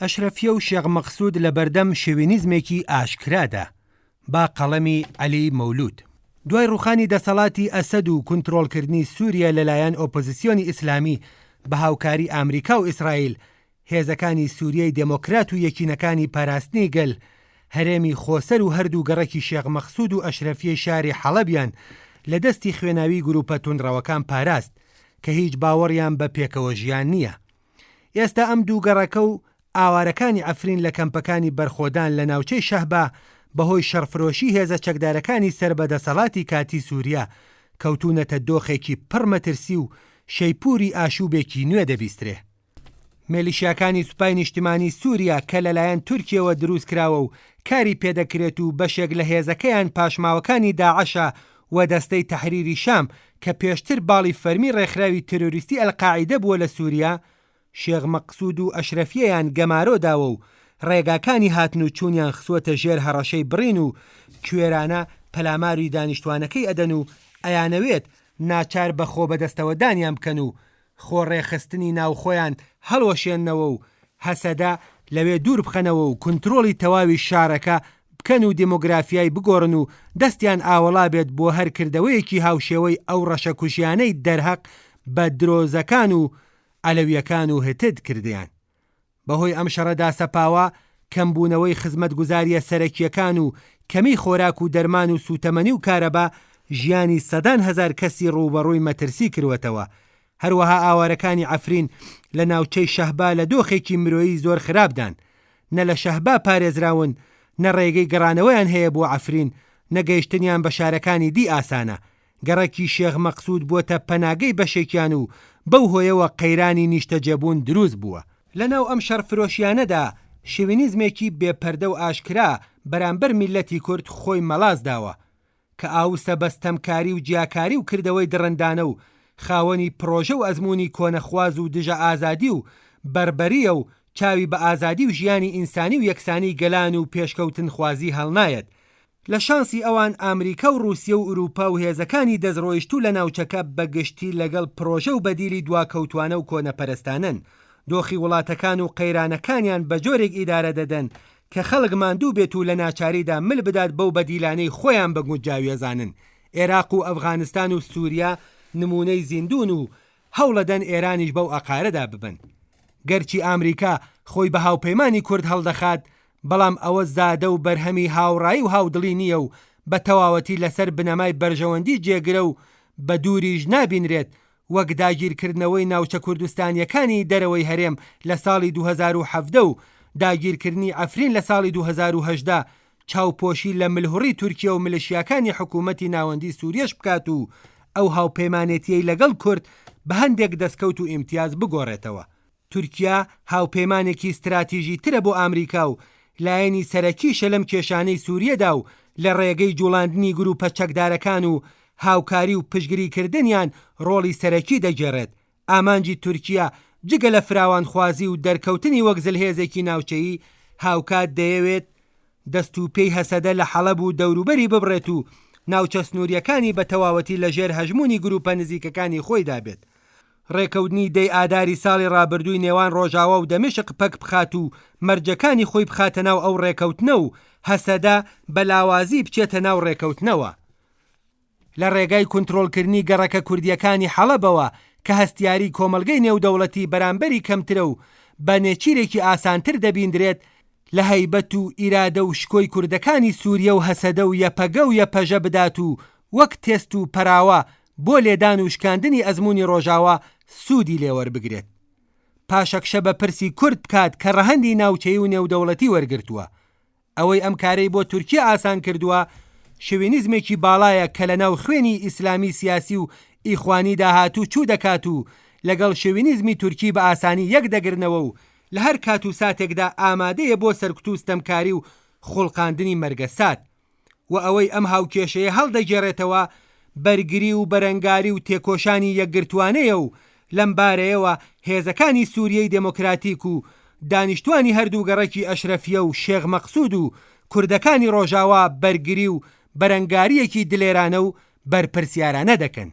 ئەشرەفیە و شێخ مەقسوود لە بەردەم شێوینیزمێکی ئاشکرادا. با قەڵەمی عەلی مەولود. دوای ڕوخانی دەسەڵاتی ئەسەد و کنترۆڵکردنی سووریا لەلایەن ئۆپۆزیسیۆنی ئیسلامی بە هاوکاری ئامریکا و ئیسرائیل، هێزەکانی سووریای دموکرات و یەکینەکانی پاراستنی گەل هەرێمی خۆسەر و هەردوو گەڕەکی شێخ مەقسوود و ئەشرەفیەی شاری حەڵەبیان لە دەستی خوێناوی گروپە توندڕەوەکان پاراست کە هیچ باوەڕیان بە پێکەوە ژیان نییە. ئێستا ئەم دوو گەڕەکە و ئاوارەکانی ئەفرین لە کەمپەکانی بەرخۆدان لە ناوچەی شەهبا بەهۆی شەڕفرۆشی هێزە چەکدارەکانی سەربەدەسەڵاتی کاتی سووریا کەوتونەتە دۆخێکی پڕ مەترسی و شەیپوری ئاشوبێکی نوێ دەبیسترێ. مێلیشیاکانی سوپای نیشتیمانی سووریا کە لەلایەن تورکیەوە دروست کراوە و کاری پێدەکرێت و بەشێک لە هێزەکەیان پاشماوەکانی داعەشە و دەستەی تەحریری شام کە پێشتر باڵی فەرمی ڕێکخراوی تەرۆریستی ئەلقاعیدە بووە لە سووریا، شێخ مەقسوود و ئەشرەفیەیان گەمارۆداوە و ڕێگاکانی هاتن و چوونیان خسووەتە ژێر هەڕەشەی بڕین و کوێرانە پەلاماری دانیشتوانەکەی ئەدەن و ئەیانەوێت ناچار بە خۆ بەدەستەوەدانیان بکەن و خۆڕێخستنی ناوخۆیان هەڵوەشێننەوە و هەسەدا لەوێ دوور بخەنەوە و کنترۆڵی تەواوی شارەکە بکەن و دموگرافیای بگۆڕن و دەستیان ئاوەڵا بێت بۆ هەرکردەوەیەکی هاوشێوەی ئەو ڕەشە کوشیانەی دەرهەق بە درۆزەکان و ئەلەویەکان و هتد کردیان. بەهۆی ئەم شەڕەدا سەپاوە کەمبوونەوەی خزمەتگوزاریە سەرەکیەکان و کەمی خۆراک و دەرمان و سوتەمەنی و کارەبا ژیانی سەدان هەزار کەسی ڕوبەڕووی مەترسی کردوەتەوە. هەروەها ئاوارەکانی ئەفرین لە ناوچەی شەهبا لە دۆخێکی مرۆیی زۆر خراپدان. نە لە شەهبا پارێزراون، نە ڕێگەی گەڕانەوەیان هەیە بۆ ئەفرین، نەگەیشتنیان بە شارەکانی دی ئاسانە. گەڕەکی شێخ مەقسوود بووەتە پەناگەی بەشێکیان و بەو هۆیەوە قەیرانی نیشتەجێبوون دروست بووە. لەناو ئەم شەڕفرۆشیانەدا شێوینیزمێکی بێپەردە و ئاشکرا بەرامبەر میلەتی کورد خۆی مەڵاز داوە کە ئاوسە بەستەمکاری و جیاکاری و کردەوەی دڕندانە و خاوەنی پرۆژە و ئەزمموی کۆنەخواز و دژە ئازادی و بربەریە و چاوی بە ئازادی و ژیانی ئینسانی و یەکسانی گەلان و پێشکەوتن خوازی هەڵنایەت. لە شانسی ئەوان ئامریکا و رووسیا و ئوروپا و هێزەکانی دەستڕۆیشتوو لە ناوچەکە بەگشتی لەگەڵ پرۆژە و بەدیلی دواکەوتوانە و کۆنەپەرستانن. دۆخی وڵاتەکان و قەیرانەکانیان بە جۆرێک ئیدارە دەدەن کە خەڵک ماندوو بێت و لە ناچاریدا مل بدات بەو بەدیلانەی خۆیان بە گونجاویەزانن. عێراق و ئەفغانستان و سووریا نمونەی زیندون و هەوڵەدەن ئێرانیش بەو ئەقارەدا ببن. گەرچی ئامریکا خۆی بە هاوپەیمانی کورد هەڵدەخات، بەڵام ئەوە زادە و بەرهەمی هاوڕایی و هاودڵی نییە و بە تەواوەتی لەسەر بنەمای بەرژەوەندی جێگرە و بە دووریش نابینرێت وەک داگیرکردنەوەی ناوچە کوردستانیەکانی دەرەوەی هەرێم لە ساڵی 2017 و داگیرکردنی ئەفرین لە ساڵی 2018 چاوپۆشی لە ملهوڕی تورکیا و ملیشیاکانی حکوومەتی ناوەندی سووریەش بکات و ئەو هاوپەیمانێتیەی لەگەڵ کورد بە هەندێک دەستکەوت و ئیمتیاز بگۆڕێتەوە. تورکیا هاوپەیمانێکی استراتیژی ترە بۆ ئامریکا و لایەنی سەرەکیشە لەم کێشانەی سووریەدا و لە ڕێگەی جوڵاندنی گروپە چەکدارەکان و هاوکاری و پشگیریکردنیان ڕۆڵی سەرەکی دەگێڕێت. ئامانجی تورکیا جگە لە فراوانخوازی و دەرکەوتنی وەک زلهێزێکی ناوچەیی هاوکات دەیەوێت دەست و پێی هەسەدە لە حەڵەب و دەوروبەری ببڕێت و ناوچە سنووریەکانی بە تەواوەتی لە ژێر هەژمونی گروپە نزیکەکانی خۆیدا بێت. ڕێکەوتنی دەی ئاداری ساڵی ڕابردووی نێوان ڕۆژاوە و دەمشق پەک بخات و مەرجەکانی خۆی بخاتە ناو ئەو ڕێکەوتنە و هەسەدا بەلاوازی بچێتە ناو ڕێکەوتنەوە. لە ڕێگای کنترۆلکردنی گەڕەکە کوردیەکانی حەڵەبەوە کە هەستیاری کۆمەلگەی نێودەوڵەتی بەرامبەری کەمترە و بە نێچیرێکی ئاسانتر دەبیندرێت لە هەیبەت و ئیرادە و شکۆی کوردەکانی سووریە و هەسەدە و یەپەگە و یەپەژە بدات و وەک تێست و پەراوە بۆ لێدان و شکاندنی ئەزمموی ڕۆژاوە سوودی لێوەربگرێت. پاشەکشە بە پرسی کورد بکات کە ڕەهەندی ناوچەی و نێودەوڵەتی وەرگرتووە. ئەوەی ئەم کارەی بۆ تورکیا ئاسان کردووە شێوینیزمێکی باڵایە کە لە ناو خوێنی ئیسلامی سیاسی و ئیخوانی داهاتوو چوو دەکات و لەگەڵ شێوینیزمی تورکی بە ئاسانی یەک دەگرنەوە و لە هەر کات و ساتێکدا ئامادەیە بۆ سەرکوتوستەمکاری و خوڵقاندنی مەرگەسات. و ئەوەی ئەم هاوکێشەیە هەڵدەگێڕێتەوە بەرگری و بەرەنگاری و تێکۆشانی یەکگرتوانەیە و لەم بارەیەوە هێزەکانی سووریای دموکراتیک و دانیشتوانی هەردوو گەڕەکی ئەشرەفیە و شێخ مەقسوود و کوردەکانی ڕۆژاوا بەرگری و بەرەنگاریەکی دلێرانە و بەرپرسیارانە دەکەن.